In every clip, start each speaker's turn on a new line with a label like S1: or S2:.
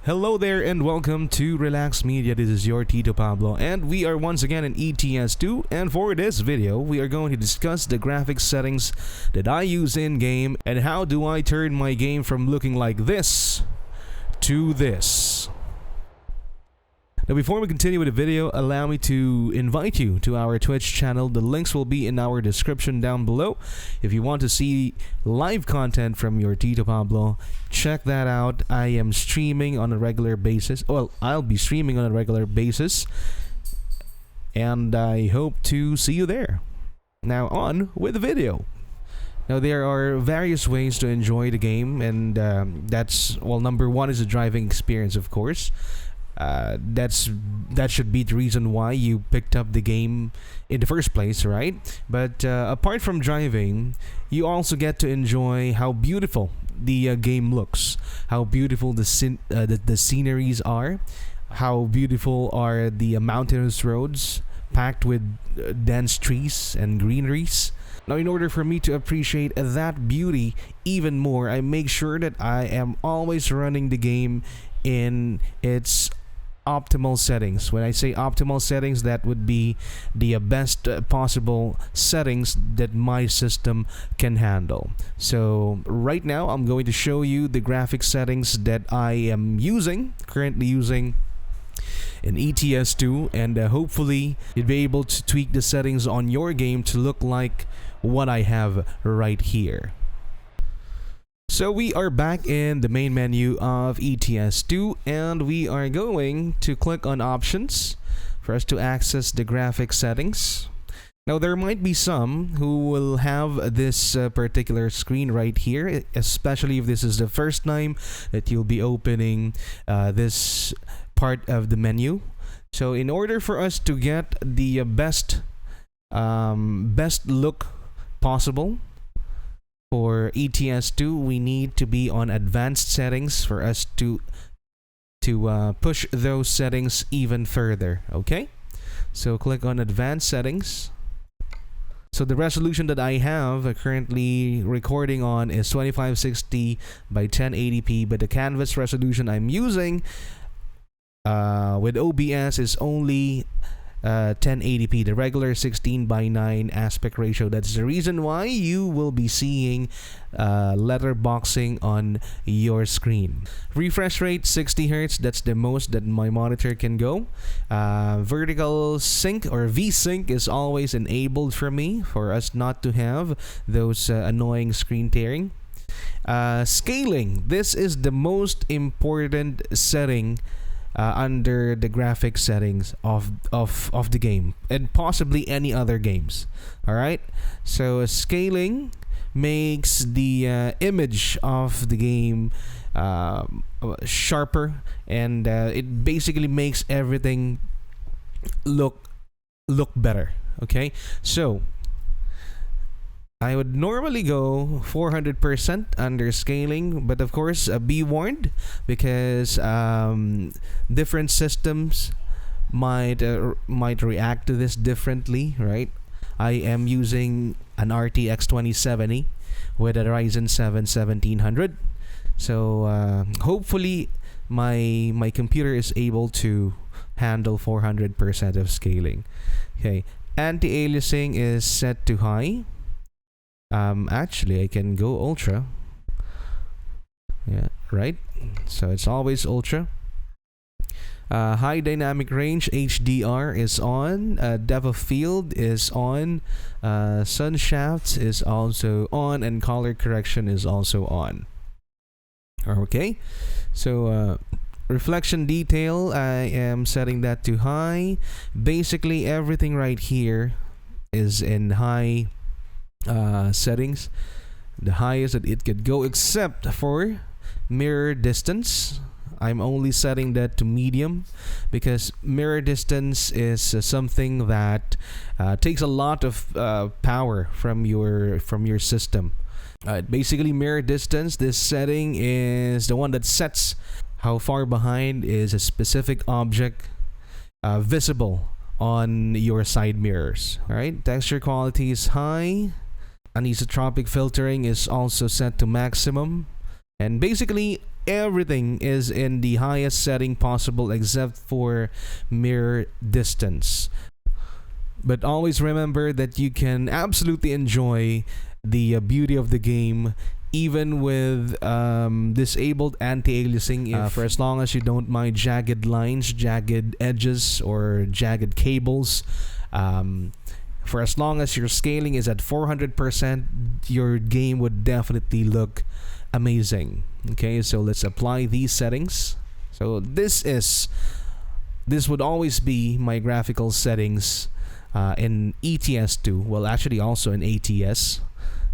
S1: Hello there and welcome to Relaks Media. This is your Tito Pablo and we are once again in ETS2, and for this video we are going to discuss the graphics settings that I use in game and how do I turn my game from looking like this to this. Now before we continue with the video, allow me to invite you to our Twitch channel. The links will be in our description down below. If you want to see live content from your Tito Pablo, check that out. I am streaming on a regular basis. Well, I'll be streaming on a regular basis. And I hope to see you there. Now on with the video. Now there are various ways to enjoy the game, and that's, well, number one is the driving experience, of course. That should be the reason why you picked up the game in the first place, right? But apart from driving, you also get to enjoy how beautiful the game looks, how beautiful the sceneries are, how beautiful are the mountainous roads packed with dense trees and greeneries. Now, in order for me to appreciate that beauty even more, I make sure that I am always running the game in its optimal settings. When I say optimal settings, that would be the best possible settings that my system can handle. So right now I'm going to show you the graphics settings that I am currently using in ETS2, and hopefully you'll be able to tweak the settings on your game to look like what I have right here. So we are back in the main menu of ETS2, and we are going to click on options for us to access the graphic settings. Now there might be some who will have this particular screen right here, especially if this is the first time that you'll be opening this part of the menu. So in order for us to get the best look possible for ETS2, we need to be on advanced settings for us to push those settings even further. Okay, so click on advanced settings. So the resolution that I have currently recording on is 2560 by 1080p, but the canvas resolution I'm using with OBS is only 1080p, the regular 16 by 9 aspect ratio. That's the reason why you will be seeing letterboxing on your screen. Refresh rate 60 Hz, that's the most that my monitor can go. Vertical sync or V-sync is always enabled for me, for us not to have those annoying screen tearing. Scaling, this is the most important setting under the graphic settings of the game, and possibly any other games. Alright, so scaling makes the image of the game sharper, and it basically makes everything look better. Okay, so I would normally go 400% under scaling, but of course be warned, because different systems might react to this differently, right? I am using an RTX 2070 with a Ryzen 7 1700, so hopefully my computer is able to handle 400% of scaling. Okay, anti-aliasing is set to high. Actually I can go ultra. Yeah, right, so it's always ultra. High dynamic range HDR is on, depth of field is on, sun shafts is also on, and color correction is also on. Okay, so reflection detail, I am setting that to high. Basically everything right here is in high settings, the highest that it could go, except for mirror distance. I'm only setting that to medium, because mirror distance is something that takes a lot of power from your system. Basically mirror distance, this setting is the one that sets how far behind is a specific object visible on your side mirrors. Alright, texture quality is high. Anisotropic filtering is also set to maximum. And basically everything is in the highest setting possible except for mirror distance. But always remember that you can absolutely enjoy the beauty of the game even with disabled anti-aliasing for as long as you don't mind jagged lines, jagged edges, or jagged cables. For as long as your scaling is at 400%, your game would definitely look amazing. Okay, so let's apply these settings. So this would always be my graphical settings in ETS2. Well, actually also in ATS.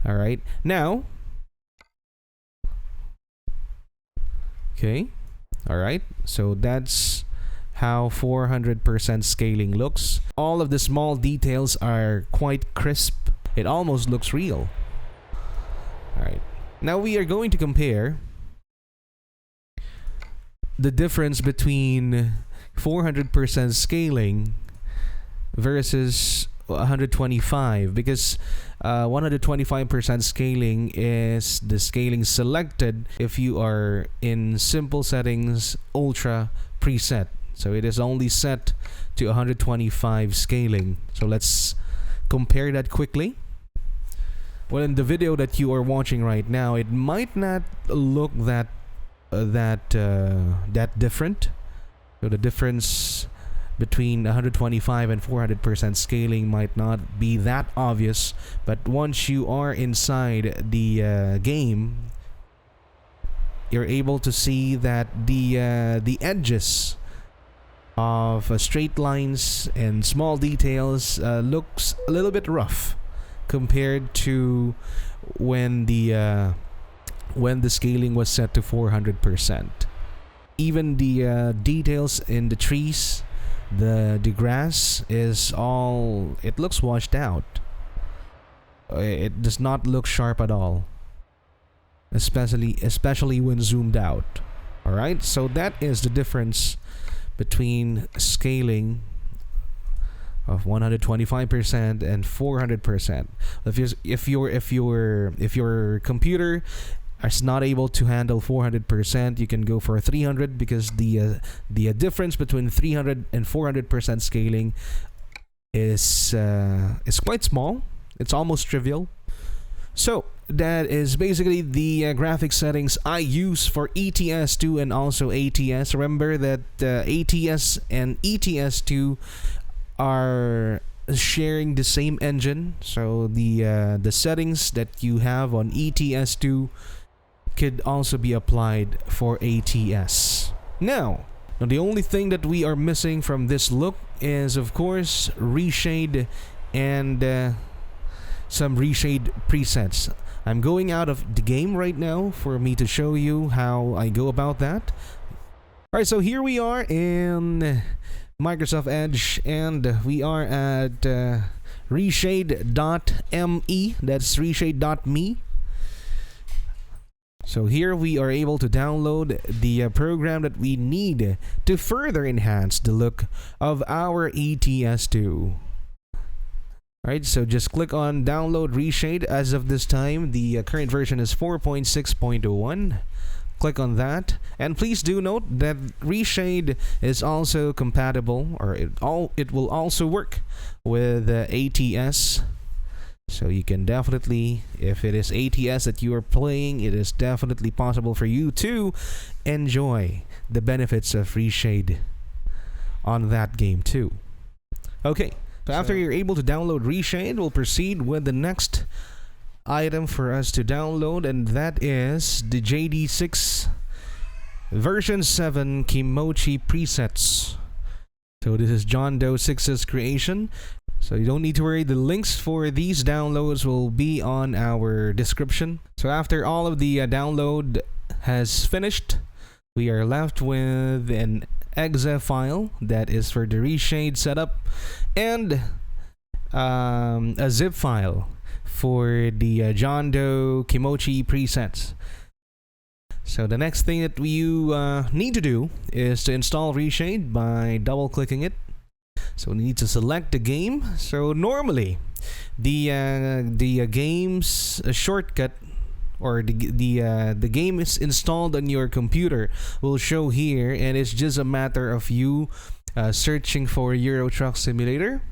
S1: All right, now. Okay, all right. So that's how 400% scaling looks. All of the small details are quite crisp. It almost looks real. All right. Now we are going to compare the difference between 400% scaling versus 125, because 125% scaling is the scaling selected if you are in simple settings, ultra preset. So it is only set to 125 scaling. So let's compare that quickly. Well, in the video that you are watching right now, it might not look that different. So the difference between 125 and 400% scaling might not be that obvious, but once you are inside the game, you're able to see that the edges of straight lines and small details looks a little bit rough compared to when the scaling was set to 400%. Even the details in the trees, the grass is all, it looks washed out. It does not look sharp at all, especially when zoomed out. All right, so that is the difference between scaling of 125% and 400%. If your computer is not able to handle 400%, you can go for 300, because the difference between 300 and 400% scaling is quite small. It's almost trivial. So that is basically the graphic settings I use for ETS2 and also ATS. Remember that ATS and ETS2 are sharing the same engine, so the settings that you have on ETS2 could also be applied for ATS. Now the only thing that we are missing from this look is, of course, reshade and some reshade presets. I'm going out of the game right now for me to show you how I go about that. Alright, so here we are in Microsoft Edge, and we are at reshade.me. That's reshade.me. So here we are able to download the program that we need to further enhance the look of our ETS2. Alright, so just click on download Reshade. As of this time, the current version is 4.6.01. Click on that, and please do note that Reshade is also compatible, or it will also work with ATS. So you can definitely, if it is ATS that you are playing, it is definitely possible for you to enjoy the benefits of Reshade on that game too. Okay, so after you're able to download Reshade, we'll proceed with the next item for us to download, and that is the JD6 version 7 Kimochi presets. So this is John Doe 6's creation, so you don't need to worry. The links for these downloads will be on our description. So after all of the download has finished, we are left with an exe file that is for the Reshade setup, and a zip file for the John Doe Kimochi presets. So the next thing that you need to do is to install Reshade by double clicking it. So we need to select the game. So normally the game's shortcut or the game is installed on your computer will show here, and it's just a matter of you searching for Euro Truck Simulator,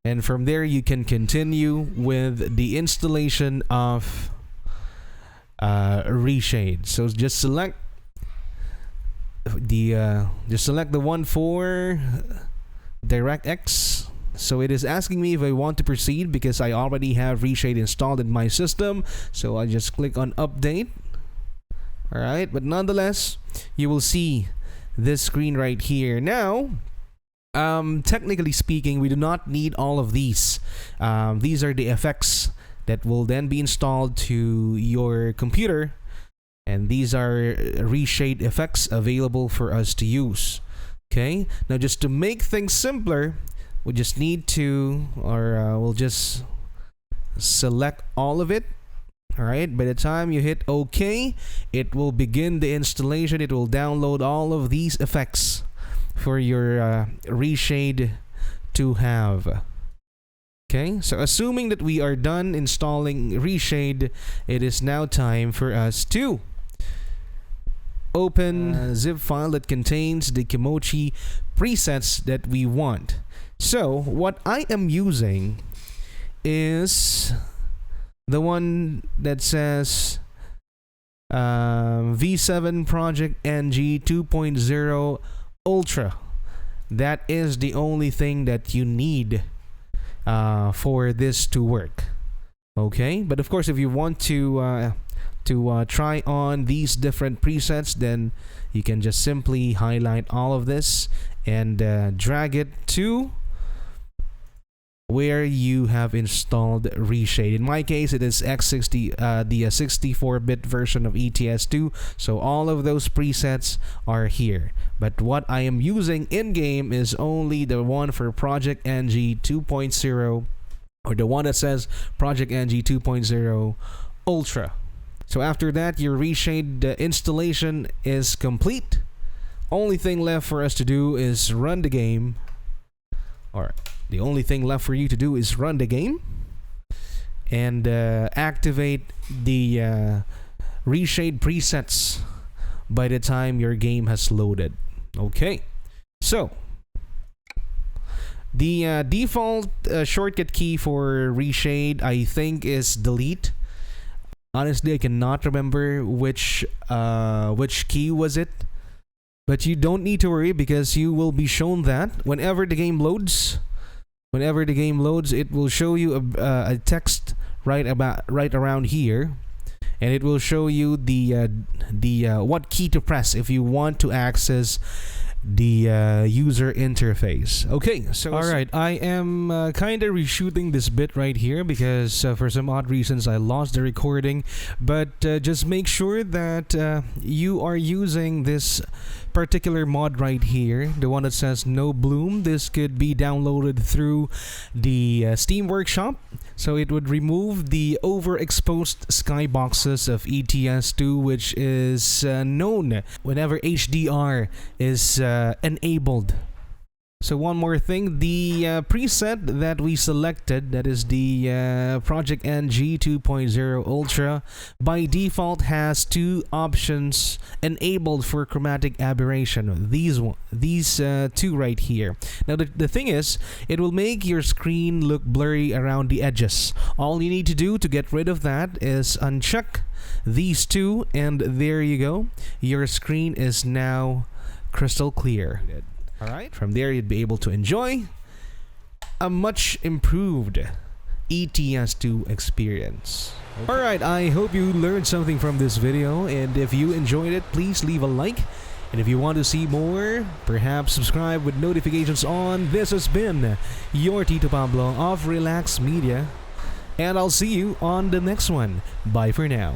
S1: and from there you can continue with the installation of Reshade. So just select the one for DirectX. So it is asking me if I want to proceed because I already have Reshade installed in my system. So I just click on update. Alright, but nonetheless, you will see this screen right here. Now, technically speaking, we do not need all of these. These are the effects that will then be installed to your computer. And these are Reshade effects available for us to use. Okay, now just to make things simpler, we just need to, or we'll just select all of it. Alright, by the time you hit OK, it will begin the installation. It will download all of these effects for your Reshade to have. Okay, so assuming that we are done installing Reshade, it is now time for us to open a zip file that contains the Kimochi presets that we want. So what I am using is the one that says V7 Project NG 2.0 Ultra. That is the only thing that you need for this to work. Okay, but of course if you want to try on these different presets, then you can just simply highlight all of this and drag it to where you have installed Reshade. In my case, it is X60, the 64-bit version of ETS2. So all of those presets are here. But what I am using in-game is only the one for Project NG 2.0, or the one that says Project NG 2.0 Ultra. So after that, your Reshade installation is complete. Only thing left for us to do is run the game. Or the only thing left for you to do is run the game and activate the Reshade presets by the time your game has loaded. Okay, so the default shortcut key for Reshade, I think, is delete. Honestly, I cannot remember which key was it. But you don't need to worry because you will be shown that whenever the game loads, it will show you a text right around here, and it will show you the what key to press if you want to access the user interface. Okay, so alright, I am kind of reshooting this bit right here because for some odd reasons I lost the recording, but just make sure that you are using this particular mod right here, the one that says no bloom. This could be downloaded through the Steam Workshop, so it would remove the overexposed skyboxes of ETS2, which is known whenever HDR is enabled. So one more thing, the preset that we selected, that is the Project NG 2.0 Ultra, by default has two options enabled for chromatic aberration. These two right here. Now the thing is, it will make your screen look blurry around the edges. All you need to do to get rid of that is uncheck these two, and there you go. Your screen is now crystal clear. Alright, from there you'd be able to enjoy a much improved ETS2 experience. Okay. Alright, I hope you learned something from this video, and if you enjoyed it, please leave a like. And if you want to see more, perhaps subscribe with notifications on. This has been your Tito Pablo of Relaks Media, and I'll see you on the next one. Bye for now.